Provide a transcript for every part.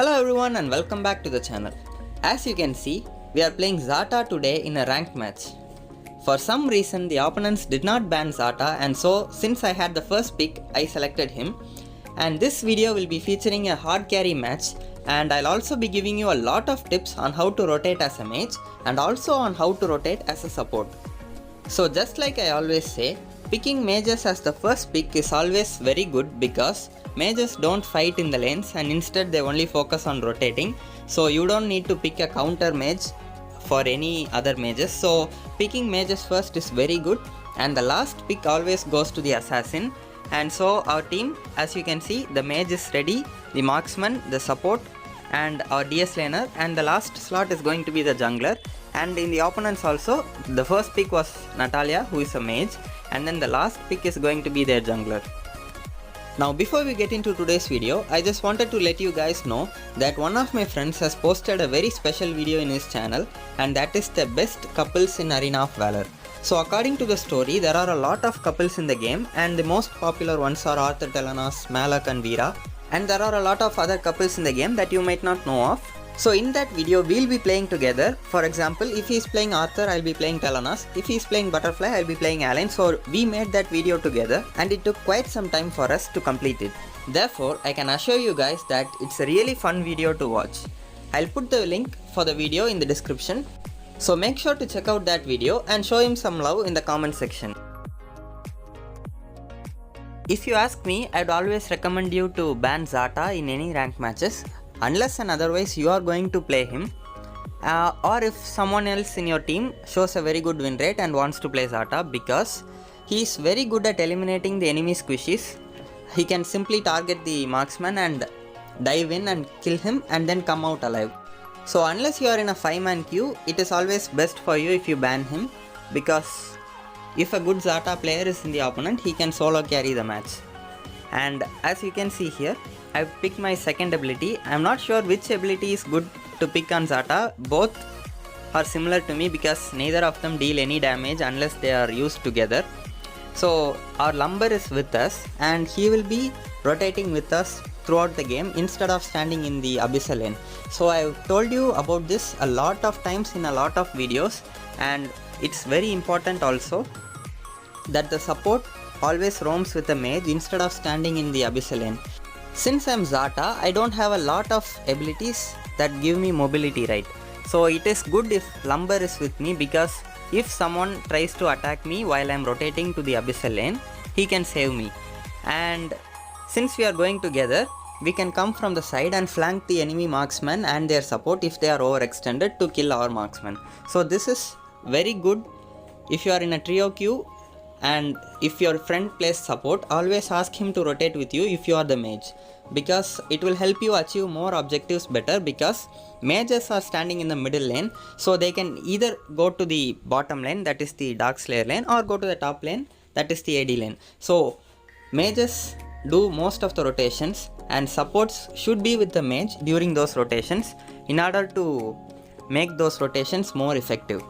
Hello everyone and welcome back to the channel. As you can see, we are playing Xata today in a ranked match. For some reason the opponents did not ban Xata, and so since I had the first pick, I selected him. And this video will be featuring a hard carry match, and I'll also be giving you a lot of tips on how to rotate as a mage and also on how to rotate as a support. So just like I always say, picking mages as the first pick is always very good because mages don't fight in the lanes and instead they only focus on rotating. So you don't need to pick a counter mage for any other mages. So picking mages first is very good, and the last pick always goes to the assassin. And so our team, as you can see, the mage is ready, the marksman, the support and our DS laner, and the last slot is going to be the jungler. And in the opponents also, the first pick was Natalia, who is a mage, and then the last pick is going to be their jungler. Now before we get into today's video, I just wanted to let you guys know that one of my friends has posted a very special video in his channel, and that is the best couples in Arena of Valor. So according to the story, there are a lot of couples in the game, and the most popular ones are Arthur Telenas, Malak and Veera, and there are a lot of other couples in the game that you might not know of. So in that video, we'll be playing together. For example, if he is playing Arthur, I'll be playing Telenas. If he is playing Butterfly, I'll be playing Alain. So we made that video together, and it took quite some time for us to complete it. Therefore, I can assure you guys that it's a really fun video to watch. I'll put the link for the video in the description. So make sure to check out that video and show him some love in the comment section. If you ask me, I'd always recommend you to ban Xata in any ranked matches, unless and otherwise you are going to play him, or if someone else in your team shows a very good win rate and wants to play Xata, because he is very good at eliminating the enemy squishies. He can simply target the marksman and dive in and kill him and then come out alive. So unless you are in a 5-man queue, it is always best for you if you ban him, because if a good Xata player is in the opponent, he can solo carry the match. And as you can see here, I've picked my second ability. I'm not sure which ability is good to pick on Xata. Both are similar to me because neither of them deal any damage unless they are used together. So our Lumber is with us, and he will be rotating with us throughout the game instead of standing in the Abyssal lane. So I've told you about this a lot of times in a lot of videos, and it's very important also that the support always roams with the mage instead of standing in the Abyssal lane. Since I'm Xata, I don't have a lot of abilities that give me mobility, right? So it is good if Lumber is with me, because if someone tries to attack me while I'm rotating to the Abyssal lane, he can save me. And since we are going together, we can come from the side and flank the enemy marksman and their support if they are overextended to kill our marksman. So this is very good if you are in a trio queue, and if your friend plays support, always ask him to rotate with you if you are the mage, because it will help you achieve more objectives better, because mages are standing in the middle lane, so they can either go to the bottom lane, that is the Darkslayer lane, or go to the top lane, that is the AD lane. So mages do most of the rotations, and supports should be with the mage during those rotations in order to make those rotations more effective.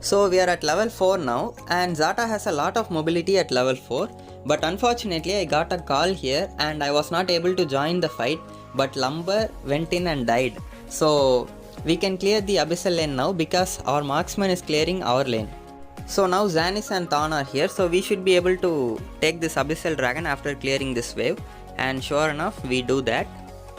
So we are at level 4 now, and Xata has a lot of mobility at level 4, but unfortunately I got a call here and I was not able to join the fight, but Lumber went in and died. So we can clear the Abyssal lane now because our marksman is clearing our lane. So now Xanis and Thorn are here, so we should be able to take this Abyssal Dragon after clearing this wave, and sure enough we do that,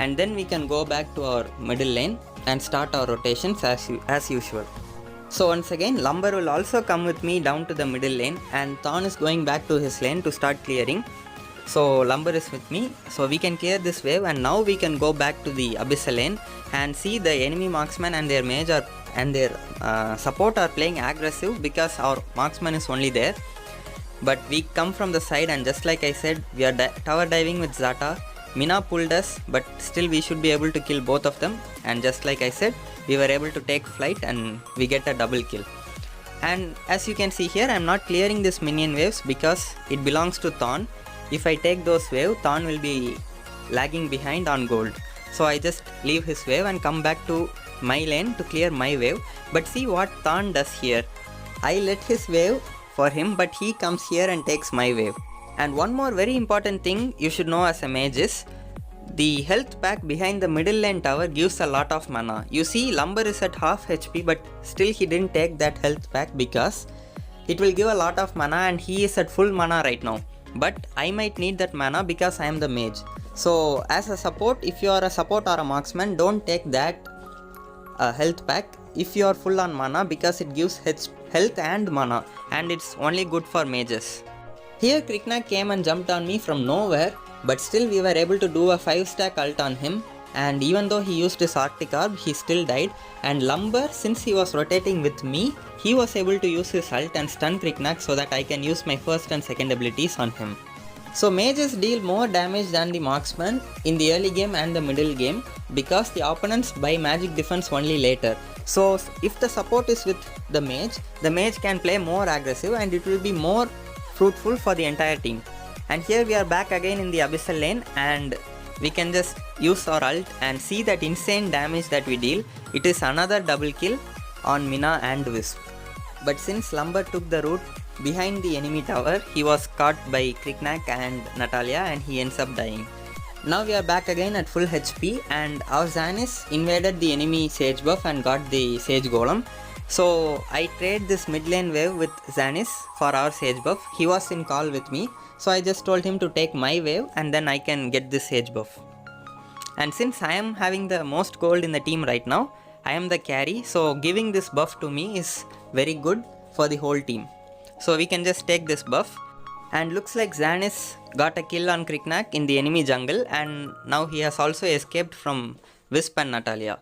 and then we can go back to our middle lane and start our rotations as usual. So once again, Lumber will also come with me down to the middle lane, and Thorn is going back to his lane to start clearing. So Lumber is with me, so we can clear this wave, and now we can go back to the Abyssal lane and see the enemy marksman and their mage and their support are playing aggressive because our marksman is only there. But we come from the side, and just like I said, we are tower diving with Xata. Mina pulled us, but still we should be able to kill both of them, and just like I said, we were able to take flight and we get a double kill. And as you can see here, I'm not clearing this minion waves because it belongs to Thorn. If I take those waves, Thorn will be lagging behind on gold. So I just leave his wave and come back to my lane to clear my wave. But see what Thorn does here. I let his wave for him, but he comes here and takes my wave. And one more very important thing you should know as a mage is, The health pack behind the middle lane tower gives a lot of mana. You see Lumber is at half HP but still he didn't take that health pack because it will give a lot of mana and he is at full mana right now. But I might need that mana because I am the mage. So as a support, if you are a support or a marksman, don't take that health pack if you are full on mana because it gives health and mana and it's only good for mages. Here Kriknak came and jumped on me from nowhere, but still we were able to do a 5-stack ult on him, and even though he used his Arctic Orb, he still died. And Lumber, since he was rotating with me, he was able to use his ult and stun Kriknak so that I can use my first and second abilities on him. So mages deal more damage than the marksman in the early game and the middle game because the opponents buy magic defense only later. So if the support is with the mage can play more aggressive and it will be more fruitful for the entire team. And here we are back again in the abyssal lane and we can just use our ult and see that insane damage that we deal. It is another double kill on Mina and Wisp. But since Lumber took the route behind the enemy tower, he was caught by Kriknak and Natalia and he ends up dying. Now we are back again at full HP and our Zanis invaded the enemy Sage buff and got the Sage Golem. So I trade this mid lane wave with Zanis for our Sage buff. He was in call with me, so I just told him to take my wave and then I can get this Sage buff. And since I am having the most gold in the team right now, I am the carry, so giving this buff to me is very good for the whole team. So we can just take this buff. And looks like Zanis got a kill on Kriknak in the enemy jungle and now he has also escaped from Wisp and Natalia.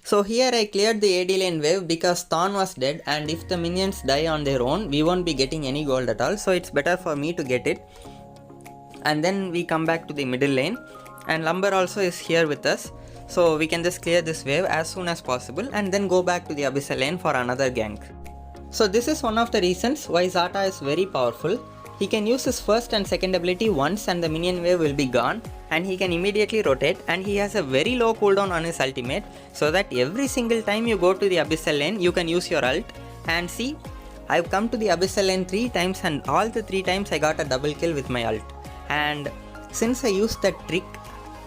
So here I cleared the AD lane wave because Thorn was dead and if the minions die on their own, we won't be getting any gold at all. So it's better for me to get it. And then we come back to the middle lane and Lumber also is here with us. So we can just clear this wave as soon as possible and then go back to the abyssal lane for another gank. So this is one of the reasons why Zata is very powerful. He can use his first and second ability once and the minion wave will be gone and he can immediately rotate, and he has a very low cooldown on his ultimate so that every single time you go to the abyssal lane you can use your ult. And see, I've come to the abyssal lane 3 times and all the 3 times I got a double kill with my ult. And since I used that trick,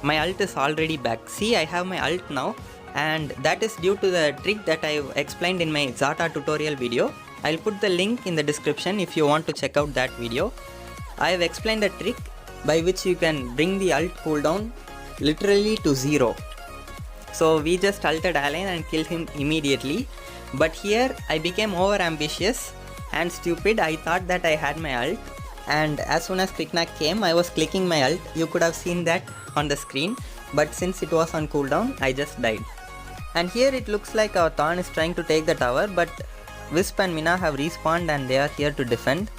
my ult is already back. See, I have my ult now and that is due to the trick that I've explained in my Zata tutorial video. I'll put the link in the description if you want to check out that video. I have explained a trick by which you can bring the ult cooldown literally to 0. So we just ulted Alain and killed him immediately. But here I became over ambitious and stupid. I thought that I had my ult, and as soon as Kriknak came I was clicking my ult. You could have seen that on the screen, but since it was on cooldown I just died. And here it looks like our Thorn is trying to take the tower, but Wisp and Mina have respawned and they are here to defend.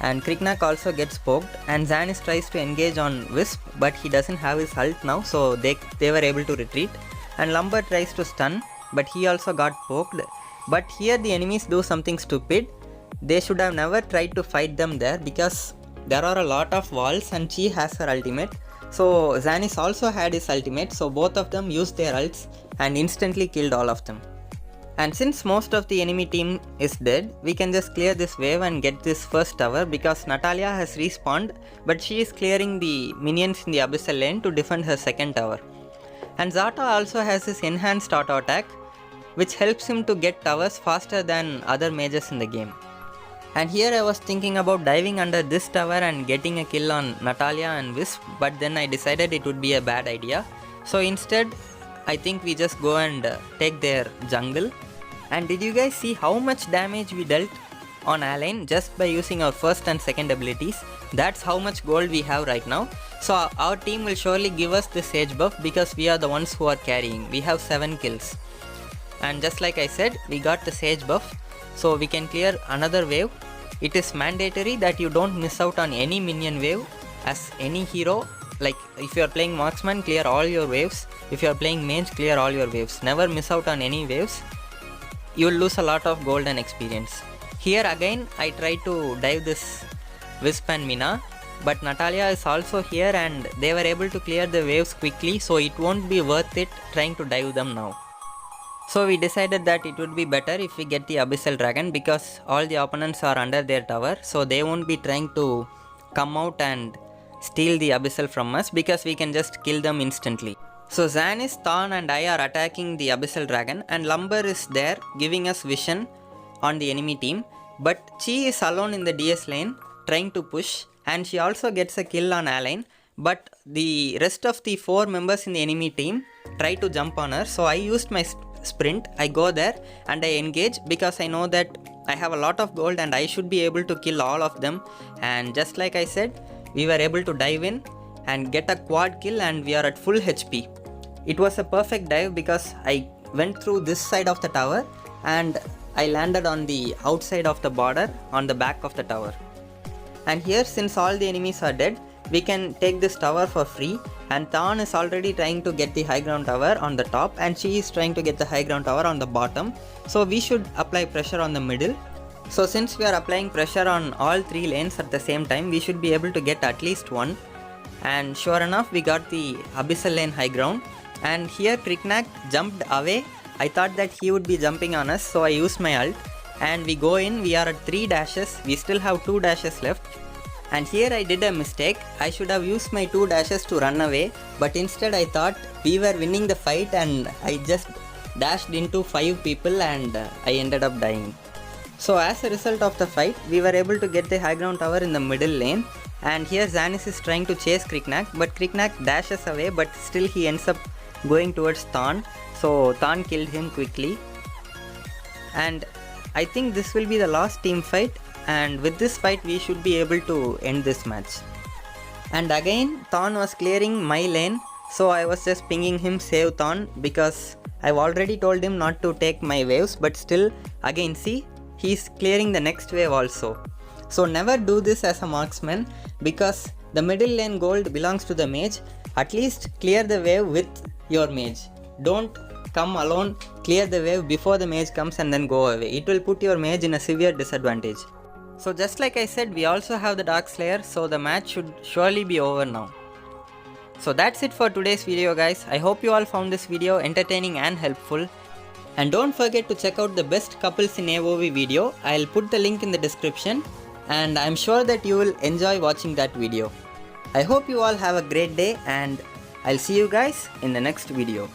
And Kriknak also gets poked and Zanis tries to engage on Wisp, but he doesn't have his ult now, so they were able to retreat. And Lumber tries to stun, but he also got poked. But here the enemies do something stupid. They should have never tried to fight them there because there are a lot of walls and she has her ultimate. So Zanis also had his ultimate, so both of them used their ults and instantly killed all of them. And since most of the enemy team is dead, we can just clear this wave and get this first tower because Natalia has respawned, but she is clearing the minions in the abyssal lane to defend her second tower. And Zata also has his enhanced auto attack, which helps him to get towers faster than other mages in the game. And here I was thinking about diving under this tower and getting a kill on Natalia and Wisp, but then I decided it would be a bad idea. So instead, I think we just go and take their jungle. And did you guys see how much damage we dealt on Alain just by using our first and second abilities? That's how much gold we have right now. So our team will surely give us the Sage buff because we are the ones who are carrying. We have 7 kills. And just like I said, we got the Sage buff, so we can clear another wave. It is mandatory that you don't miss out on any minion wave as any hero. Like if you are playing marksman, clear all your waves. If you are playing mage, clear all your waves. Never miss out on any waves. You will lose a lot of gold and experience. Here again I try to dive this Wisp and Mina, but Natalia is also here and they were able to clear the waves quickly, so it won't be worth it trying to dive them now. So we decided that it would be better if we get the Abyssal Dragon because all the opponents are under their tower, so they won't be trying to come out and steal the Abyssal from us because we can just kill them instantly. So Zanis, Thorn and I are attacking the Abyssal Dragon, and Lumber is there giving us vision on the enemy team. But Chi is alone in the DS lane trying to push, and she also gets a kill on Aline. But the rest of the 4 members in the enemy team try to jump on her. So I used my sprint, I go there and I engage because I know that I have a lot of gold and I should be able to kill all of them. And just like I said, we were able to dive in and get a quad kill, and we are at full HP. It was a perfect dive because I went through this side of the tower and I landed on the outside of the border on the back of the tower. And here, since all the enemies are dead, we can take this tower for free, and Thorn is already trying to get the high ground tower on the top and she is trying to get the high ground tower on the bottom. So we should apply pressure on the middle. So since we are applying pressure on all 3 lanes at the same time, we should be able to get at least one. And sure enough, we got the Abyssal lane high ground. And here Kriknak jumped away. I thought that he would be jumping on us, so I used my ult. And we go in, we are at 3 dashes, we still have 2 dashes left. And here I did a mistake. I should have used my 2 dashes to run away, but instead I thought we were winning the fight and I just dashed into 5 people and I ended up dying. So as a result of the fight, we were able to get the high ground tower in the middle lane. And here Zanis is trying to chase Kriknak, but Kriknak dashes away, but still he ends up going towards Thorn. So Thorn killed him quickly. And I think this will be the last team fight, and with this fight we should be able to end this match. And again Thorn was clearing my lane, so I was just pinging him save Thorn because I've already told him not to take my waves, but still again see, he's clearing the next wave also. So never do this as a marksman because the middle lane gold belongs to the mage. At least clear the wave with your mage. Don't come alone, clear the wave before the mage comes and then go away. It will put your mage in a severe disadvantage. So just like I said, we also have the Dark Slayer, so the match should surely be over now. So that's it for today's video guys. I hope you all found this video entertaining and helpful. And don't forget to check out the best couples in AOV video. I'll put the link in the description and I'm sure that you will enjoy watching that video. I hope you all have a great day and I'll see you guys in the next video.